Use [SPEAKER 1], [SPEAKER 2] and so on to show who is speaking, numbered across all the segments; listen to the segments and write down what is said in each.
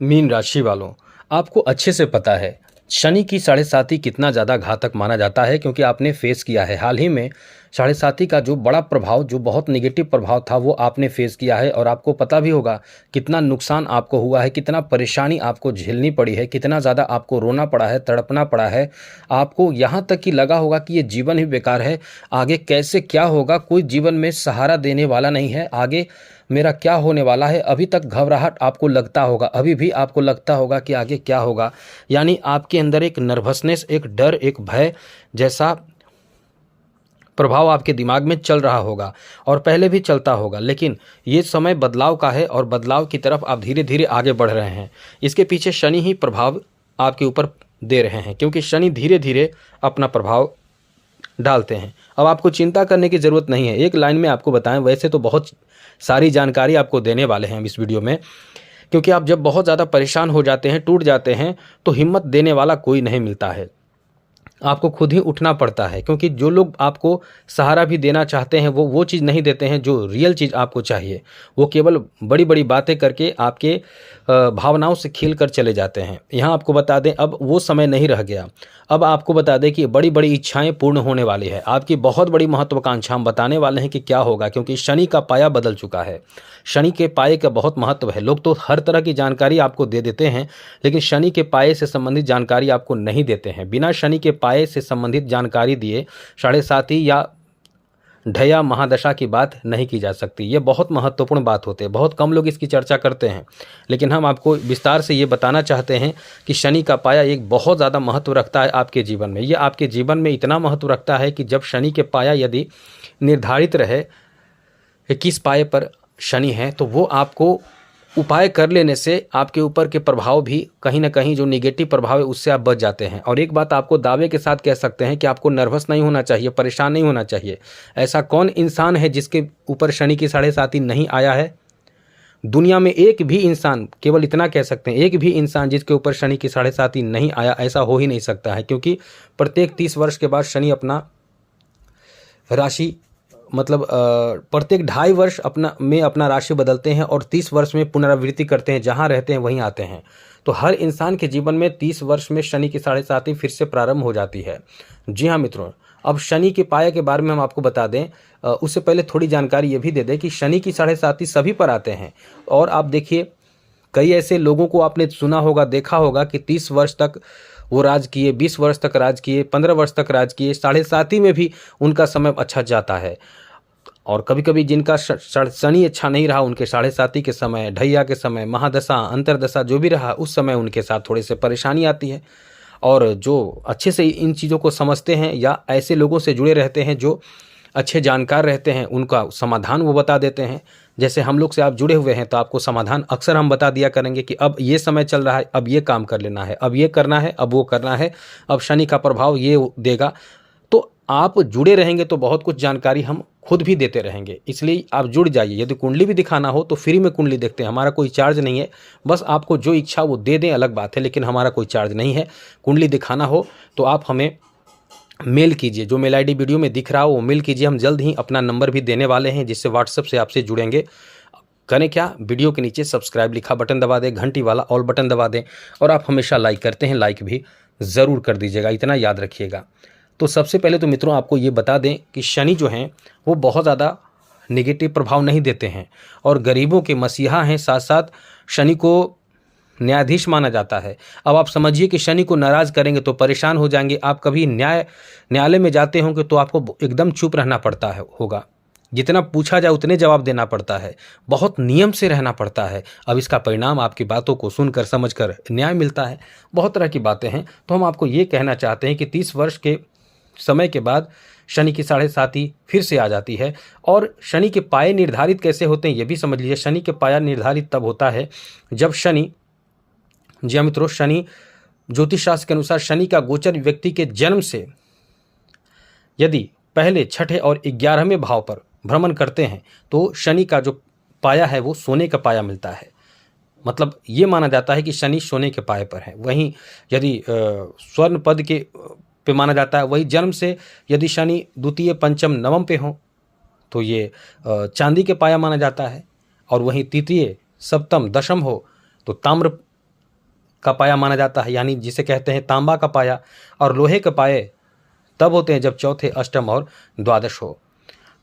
[SPEAKER 1] Mean राशि वालों, आपको अच्छे से पता है शनि की साढ़े साती कितना ज़्यादा घातक माना जाता है, क्योंकि आपने फेस किया है हाल ही में। साढ़े साती का जो बड़ा प्रभाव, जो बहुत नेगेटिव प्रभाव था, वो आपने फेस किया है और आपको पता भी होगा कितना नुकसान आपको हुआ है, कितना परेशानी आपको झेलनी पड़ी है, कितना ज़्यादा आपको रोना पड़ा है, तड़पना पड़ा है। आपको यहाँ तक कि लगा होगा कि ये जीवन ही बेकार है, आगे कैसे क्या होगा, कोई जीवन में सहारा देने वाला नहीं है, आगे मेरा क्या होने वाला है। अभी तक घबराहट आपको लगता होगा, अभी भी आपको लगता होगा कि आगे क्या होगा। यानी आपके अंदर एक नर्वसनेस, एक डर, एक भय जैसा प्रभाव आपके दिमाग में चल रहा होगा और पहले भी चलता होगा। लेकिन ये समय बदलाव का है और बदलाव की तरफ आप धीरे धीरे आगे बढ़ रहे हैं। इसके पीछे शनि ही प्रभाव आपके ऊपर दे रहे हैं, क्योंकि शनि धीरे धीरे अपना प्रभाव डालते हैं। अब आपको चिंता करने की ज़रूरत नहीं है। एक लाइन में आपको बताएं, वैसे तो बहुत सारी जानकारी आपको देने वाले हैं हम इस वीडियो में, क्योंकि आप जब बहुत ज़्यादा परेशान हो जाते हैं, टूट जाते हैं, तो हिम्मत देने वाला कोई नहीं मिलता है, आपको खुद ही उठना पड़ता है। क्योंकि जो लोग आपको सहारा भी देना चाहते हैं वो चीज़ नहीं देते हैं जो रियल चीज़ आपको चाहिए। वो केवल बड़ी बड़ी बातें करके आपके भावनाओं से खेल कर चले जाते हैं। यहाँ आपको बता दें, अब वो समय नहीं रह गया। अब आपको बता दें कि बड़ी बड़ी इच्छाएं पूर्ण होने वाली है, आपकी बहुत बड़ी महत्वाकांक्षा हम बताने वाले हैं कि क्या होगा, क्योंकि शनि का पाया बदल चुका है। शनि के पाये का बहुत महत्व है। लोग तो हर तरह की जानकारी आपको दे देते हैं, लेकिन शनि के पाये से संबंधित जानकारी आपको नहीं देते हैं। बिना शनि के पाये से संबंधित जानकारी दिए साढ़े साती या ढया महादशा की बात नहीं की जा सकती। ये बहुत महत्वपूर्ण बात होती है, बहुत कम लोग इसकी चर्चा करते हैं, लेकिन हम आपको विस्तार से ये बताना चाहते हैं कि शनि का पाया एक बहुत ज़्यादा महत्व रखता है आपके जीवन में। ये आपके जीवन में इतना महत्व रखता है कि जब शनि के पाया यदि निर्धारित रहे किस पाए पर शनि है, तो वो आपको उपाय कर लेने से आपके ऊपर के प्रभाव भी कहीं ना कहीं, जो निगेटिव प्रभाव है, उससे आप बच जाते हैं। और एक बात आपको दावे के साथ कह सकते हैं कि आपको नर्वस नहीं होना चाहिए, परेशान नहीं होना चाहिए। ऐसा कौन इंसान है जिसके ऊपर शनि की साढ़े साती नहीं आया है? दुनिया में एक भी इंसान, केवल इतना कह सकते हैं, एक भी इंसान जिसके ऊपर शनि की साढ़े साती नहीं आया, ऐसा हो ही नहीं सकता है। क्योंकि प्रत्येक 30 वर्ष के बाद शनि अपना राशि, मतलब प्रत्येक 2.5 वर्ष अपना राशि बदलते हैं और 30 वर्ष में पुनरावृत्ति करते हैं, जहाँ रहते हैं वहीं आते हैं। तो हर इंसान के जीवन में 30 वर्ष में शनि की साढ़े साती फिर से प्रारंभ हो जाती है। जी हाँ मित्रों, अब शनि के पाया के बारे में हम आपको बता दें, उससे पहले थोड़ी जानकारी ये भी दे दें कि शनि की साढ़े साती सभी पर आते हैं। और आप देखिए, कई ऐसे लोगों को आपने सुना होगा, देखा होगा कि 30 वर्ष तक वो राज किए, 20 वर्ष तक राज किए, 15 वर्ष तक राज किए, साढ़े साती में भी उनका समय अच्छा जाता है। और कभी कभी जिनका शनि अच्छा नहीं रहा, उनके साढ़े साती के समय, ढैया के समय, महादशा, अंतरदशा जो भी रहा, उस समय उनके साथ थोड़े से परेशानी आती है। और जो अच्छे से इन चीज़ों को समझते हैं या ऐसे लोगों से जुड़े रहते हैं जो अच्छे जानकार रहते हैं, उनका समाधान वो बता देते हैं। जैसे हम लोग से आप जुड़े हुए हैं, तो आपको समाधान अक्सर हम बता दिया करेंगे कि अब ये समय चल रहा है, अब ये काम कर लेना है, अब ये करना है, अब वो करना है, अब शनि का प्रभाव ये देगा। तो आप जुड़े रहेंगे तो बहुत कुछ जानकारी हम खुद भी देते रहेंगे, इसलिए आप जुड़ जाइए। यदि कुंडली भी दिखाना हो तो फ्री में कुंडली देखते हैं, हमारा कोई चार्ज नहीं है। बस आपको जो इच्छा वो दे दें, अलग बात है, लेकिन हमारा कोई चार्ज नहीं है। कुंडली दिखाना हो तो आप हमें मेल कीजिए, जो मेल आईडी वीडियो में दिख रहा हो वो मेल कीजिए। हम जल्द ही अपना नंबर भी देने वाले हैं, जिससे व्हाट्सएप से आपसे जुड़ेंगे। करें क्या, वीडियो के नीचे सब्सक्राइब लिखा बटन दबा दें, घंटी वाला ऑल बटन दबा दें, और आप हमेशा लाइक करते हैं, लाइक भी ज़रूर कर दीजिएगा, इतना याद रखिएगा। तो सबसे पहले तो मित्रों आपको ये बता दें कि शनि जो हैं वो बहुत ज़्यादा नेगेटिव प्रभाव नहीं देते हैं और गरीबों के मसीहा हैं। साथ साथ शनि को न्यायाधीश माना जाता है। अब आप समझिए कि शनि को नाराज़ करेंगे तो परेशान हो जाएंगे। आप कभी न्यायालय में जाते होंगे तो आपको एकदम चुप रहना पड़ता है होगा, जितना पूछा जाए उतने जवाब देना पड़ता है, बहुत नियम से रहना पड़ता है। अब इसका परिणाम आपकी बातों को सुनकर समझकर न्याय मिलता है। बहुत तरह की बातें हैं। तो हम आपको ये कहना चाहते हैं कि 30 वर्ष के समय के बाद शनि की साढ़े साती फिर से आ जाती है। और शनि के पाए निर्धारित कैसे होते हैं ये भी समझ लीजिए। शनि के पाया निर्धारित तब होता है जब शनि, जी हाँ मित्रों, शनि ज्योतिष शास्त्र के अनुसार शनि का गोचर व्यक्ति के जन्म से यदि पहले, छठे और 11वें भाव पर भ्रमण करते हैं तो शनि का जो पाया है वो सोने का पाया मिलता है। मतलब ये माना जाता है कि शनि सोने के पाए पर है। वहीं यदि स्वर्ण पद के पे माना जाता है, वही जन्म से यदि शनि द्वितीय, पंचम, नवम पे हो तो ये चांदी के पाया माना जाता है। और वहीं तृतीय, सप्तम, दशम हो तो ताम्र का पाया माना जाता है, यानी जिसे कहते हैं तांबा का पाया, और लोहे के पाए तब होते हैं जब चौथे, अष्टम और द्वादश हो।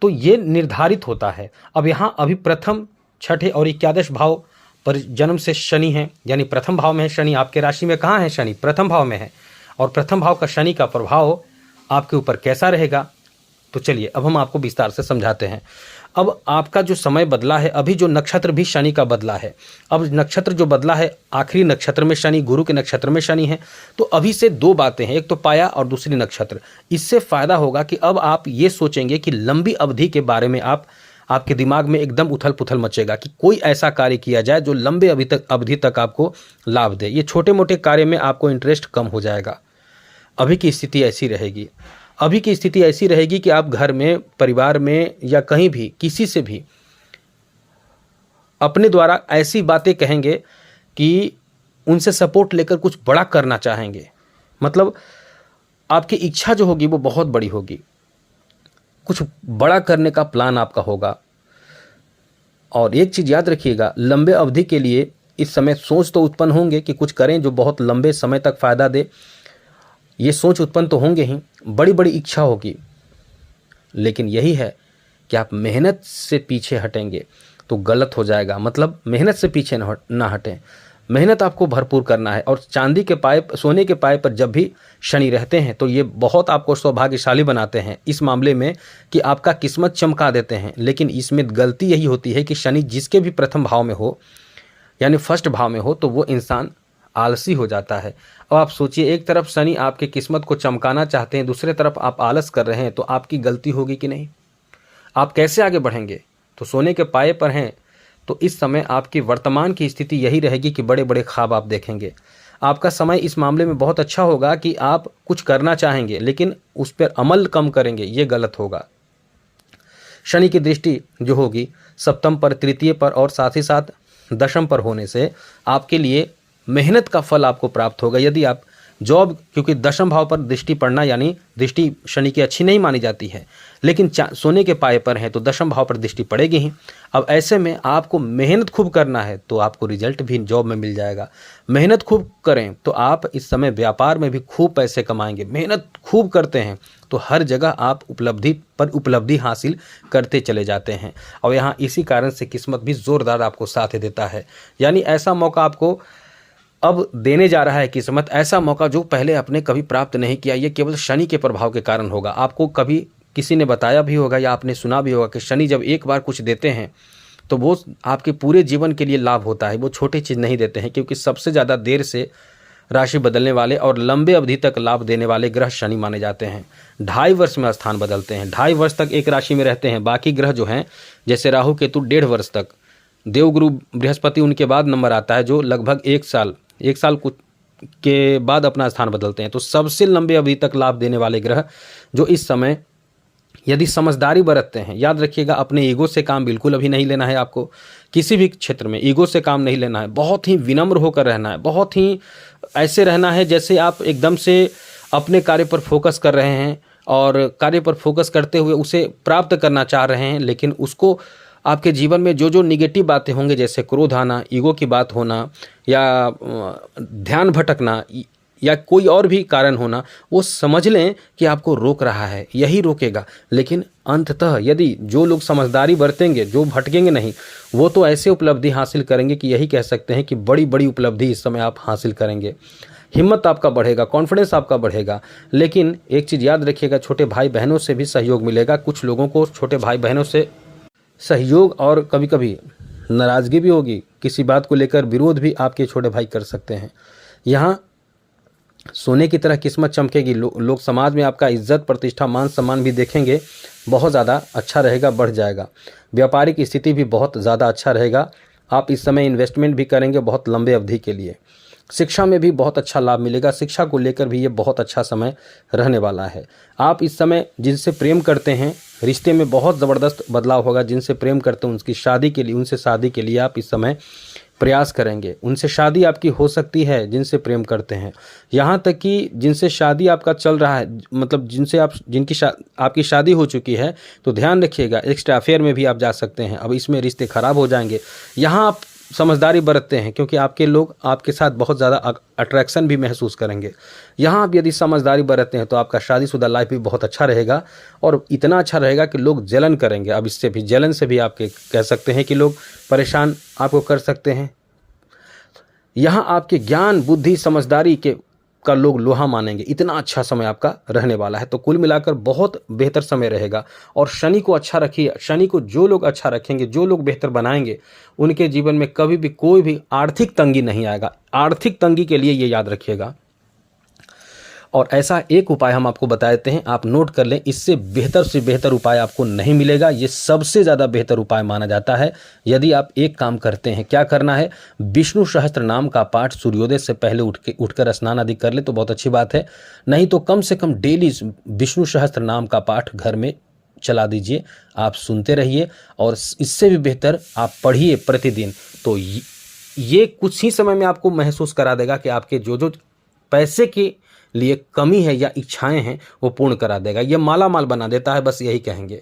[SPEAKER 1] तो ये निर्धारित होता है। अब यहाँ अभी प्रथम, छठे और एकादश भाव पर जन्म से शनि है, यानी प्रथम भाव में है शनि। आपके राशि में कहाँ है शनि? प्रथम भाव में है। और प्रथम भाव का शनि का प्रभाव आपके ऊपर कैसा रहेगा, तो चलिए अब हम आपको विस्तार से समझाते हैं। अब आपका जो समय बदला है, अभी जो नक्षत्र भी शनि का बदला है। अब नक्षत्र जो बदला है, आखिरी नक्षत्र में शनि, गुरु के नक्षत्र में शनि है। तो अभी से दो बातें हैं, एक तो पाया और दूसरी नक्षत्र। इससे फायदा होगा कि अब आप ये सोचेंगे कि लंबी अवधि के बारे में आपके दिमाग में एकदम उथल पुथल मचेगा कि कोई ऐसा कार्य किया जाए जो लंबे अवधि तक आपको लाभ दे। ये छोटे मोटे कार्य में आपको इंटरेस्ट कम हो जाएगा। अभी की स्थिति ऐसी रहेगी। अभी की स्थिति ऐसी रहेगी कि आप घर में, परिवार में या कहीं भी किसी से भी अपने द्वारा ऐसी बातें कहेंगे कि उनसे सपोर्ट लेकर कुछ बड़ा करना चाहेंगे। मतलब आपकी इच्छा जो होगी वो बहुत बड़ी होगी, कुछ बड़ा करने का प्लान आपका होगा। और एक चीज़ याद रखिएगा, लंबे अवधि के लिए इस समय सोच तो उत्पन्न होंगे कि कुछ करें जो बहुत लंबे समय तक फ़ायदा दे। ये सोच उत्पन्न तो होंगे ही, बड़ी बड़ी इच्छा होगी। लेकिन यही है कि आप मेहनत से पीछे हटेंगे तो गलत हो जाएगा। मतलब मेहनत से पीछे ना हटें, मेहनत आपको भरपूर करना है। और चांदी के पाए, सोने के पाए पर जब भी शनि रहते हैं तो ये बहुत आपको सौभाग्यशाली बनाते हैं इस मामले में कि आपका किस्मत चमका देते हैं। लेकिन इसमें गलती यही होती है कि शनि जिसके भी प्रथम भाव में हो, यानी फर्स्ट भाव में हो, तो वो इंसान आलसी हो जाता है। अब आप सोचिए, एक तरफ शनि आपके किस्मत को चमकाना चाहते हैं, दूसरे तरफ आप आलस कर रहे हैं, तो आपकी गलती होगी कि नहीं? आप कैसे आगे बढ़ेंगे? तो सोने के पाए पर हैं तो इस समय आपकी वर्तमान की स्थिति यही रहेगी कि बड़े बड़े ख्वाब आप देखेंगे। आपका समय इस मामले में बहुत अच्छा होगा कि आप कुछ करना चाहेंगे लेकिन उस पर अमल कम करेंगे, ये गलत होगा। शनि की दृष्टि जो होगी सप्तम पर, तृतीय पर और साथ ही साथ दशम पर होने से आपके लिए मेहनत का फल आपको प्राप्त होगा। यदि आप जॉब, क्योंकि दशम भाव पर दृष्टि पड़ना, यानी दृष्टि शनि की अच्छी नहीं मानी जाती है, लेकिन सोने के पाए पर है तो दशम भाव पर दृष्टि पड़ेगी ही। अब ऐसे में आपको मेहनत खूब करना है तो आपको रिजल्ट भी जॉब में मिल जाएगा। मेहनत खूब करें तो आप इस समय व्यापार में भी खूब पैसे कमाएंगे। मेहनत खूब करते हैं तो हर जगह आप उपलब्धि पर उपलब्धि हासिल करते चले जाते हैं। और यहाँ इसी कारण से किस्मत भी ज़ोरदार आपको साथ देता है। यानी ऐसा मौका आपको अब देने जा रहा है किस्मत, ऐसा मौका जो पहले आपने कभी प्राप्त नहीं किया। ये केवल शनि के प्रभाव के कारण होगा। आपको कभी किसी ने बताया भी होगा या आपने सुना भी होगा कि शनि जब एक बार कुछ देते हैं तो वो आपके पूरे जीवन के लिए लाभ होता है। वो छोटी चीज़ नहीं देते हैं, क्योंकि सबसे ज़्यादा देर से राशि बदलने वाले और लंबे अवधि तक लाभ देने वाले ग्रह शनि माने जाते हैं। 2.5 वर्ष में स्थान बदलते हैं, 2.5 वर्ष तक एक राशि में रहते हैं। बाकी ग्रह जो हैं जैसे राहु केतु 1.5 वर्ष तक, देवगुरु बृहस्पति उनके बाद नंबर आता है जो लगभग 1 साल कुछ के बाद अपना स्थान बदलते हैं। तो सबसे लंबे अवधि तक लाभ देने वाले ग्रह जो इस समय यदि समझदारी बरतते हैं, याद रखिएगा अपने ईगो से काम बिल्कुल अभी नहीं लेना है। आपको किसी भी क्षेत्र में ईगो से काम नहीं लेना है। बहुत ही विनम्र होकर रहना है, बहुत ही ऐसे रहना है जैसे आप एकदम से अपने कार्य पर फोकस कर रहे हैं और कार्य पर फोकस करते हुए उसे प्राप्त करना चाह रहे हैं। लेकिन उसको आपके जीवन में जो जो निगेटिव बातें होंगे, जैसे क्रोध आना, ईगो की बात होना या ध्यान भटकना या कोई और भी कारण होना, वो समझ लें कि आपको रोक रहा है, यही रोकेगा। लेकिन अंततः यदि जो लोग समझदारी बरतेंगे, जो भटकेंगे नहीं, वो तो ऐसे उपलब्धि हासिल करेंगे कि यही कह सकते हैं कि बड़ी बड़ी उपलब्धि इस समय आप हासिल करेंगे। हिम्मत आपका बढ़ेगा, कॉन्फिडेंस आपका बढ़ेगा। लेकिन एक चीज़ याद रखिएगा, छोटे भाई बहनों से भी सहयोग मिलेगा। कुछ लोगों को छोटे भाई बहनों से सहयोग और कभी कभी नाराज़गी भी होगी, किसी बात को लेकर विरोध भी आपके छोटे भाई कर सकते हैं। यहाँ सोने की तरह किस्मत चमकेगी। लोग समाज में आपका इज्जत, प्रतिष्ठा, मान सम्मान भी देखेंगे, बहुत ज़्यादा अच्छा रहेगा, बढ़ जाएगा। व्यापारिक स्थिति भी बहुत ज़्यादा अच्छा रहेगा। आप इस समय इन्वेस्टमेंट भी करेंगे बहुत लंबे अवधि के लिए। शिक्षा में भी बहुत अच्छा लाभ मिलेगा। शिक्षा को लेकर भी ये बहुत अच्छा समय रहने वाला है। आप इस समय जिनसे प्रेम करते हैं, रिश्ते में बहुत ज़बरदस्त बदलाव होगा। जिनसे प्रेम करते हैं उनसे शादी के लिए आप इस समय प्रयास करेंगे। उनसे शादी आपकी हो सकती है जिनसे प्रेम करते हैं। यहाँ तक कि जिनसे शादी आपका चल रहा है, मतलब आपकी शादी हो चुकी है, तो ध्यान रखिएगा एक्स्ट्रा अफेयर में भी आप जा सकते हैं। अब इसमें रिश्ते खराब हो जाएंगे। यहाँ आप समझदारी बरतते हैं, क्योंकि आपके लोग आपके साथ बहुत ज़्यादा अट्रैक्शन भी महसूस करेंगे। यहाँ आप यदि समझदारी बरतते हैं तो आपका शादीशुदा लाइफ भी बहुत अच्छा रहेगा, और इतना अच्छा रहेगा कि लोग जलन करेंगे। अब इससे भी, जलन से भी आपके कह सकते हैं कि लोग परेशान आपको कर सकते हैं। यहाँ आपके ज्ञान, बुद्धि, समझदारी का लोग लोहा मानेंगे। इतना अच्छा समय आपका रहने वाला है। तो कुल मिलाकर बहुत बेहतर समय रहेगा। और शनि को अच्छा रखिए। शनि को जो लोग अच्छा रखेंगे, जो लोग बेहतर बनाएंगे, उनके जीवन में कभी भी कोई भी आर्थिक तंगी नहीं आएगा। आर्थिक तंगी के लिए ये याद रखिएगा। और ऐसा एक उपाय हम आपको बता देते हैं, आप नोट कर लें। इससे बेहतर से बेहतर उपाय आपको नहीं मिलेगा। ये सबसे ज़्यादा बेहतर उपाय माना जाता है। यदि आप एक काम करते हैं, क्या करना है, विष्णु सहस्त्र नाम का पाठ सूर्योदय से पहले उठकर स्नान आदि कर ले तो बहुत अच्छी बात है। नहीं तो कम से कम डेली विष्णु सहस्त्र नाम का पाठ घर में चला दीजिए। आप सुनते रहिए, और इससे भी बेहतर आप पढ़िए प्रतिदिन। तो ये कुछ ही समय में आपको महसूस करा देगा कि आपके जो पैसे के लिए कमी है या इच्छाएं हैं वो पूर्ण करा देगा। ये माला माल बना देता है, बस यही कहेंगे।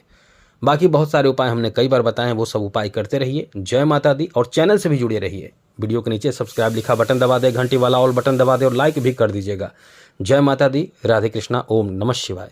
[SPEAKER 1] बाकी बहुत सारे उपाय हमने कई बार बताए हैं, वो सब उपाय करते रहिए। जय माता दी। और चैनल से भी जुड़े रहिए। वीडियो के नीचे सब्सक्राइब लिखा बटन दबा दे, घंटी वाला ऑल बटन दबा दे, और लाइक भी कर दीजिएगा। जय माता दी। राधे कृष्णा। ओम नमः शिवाय।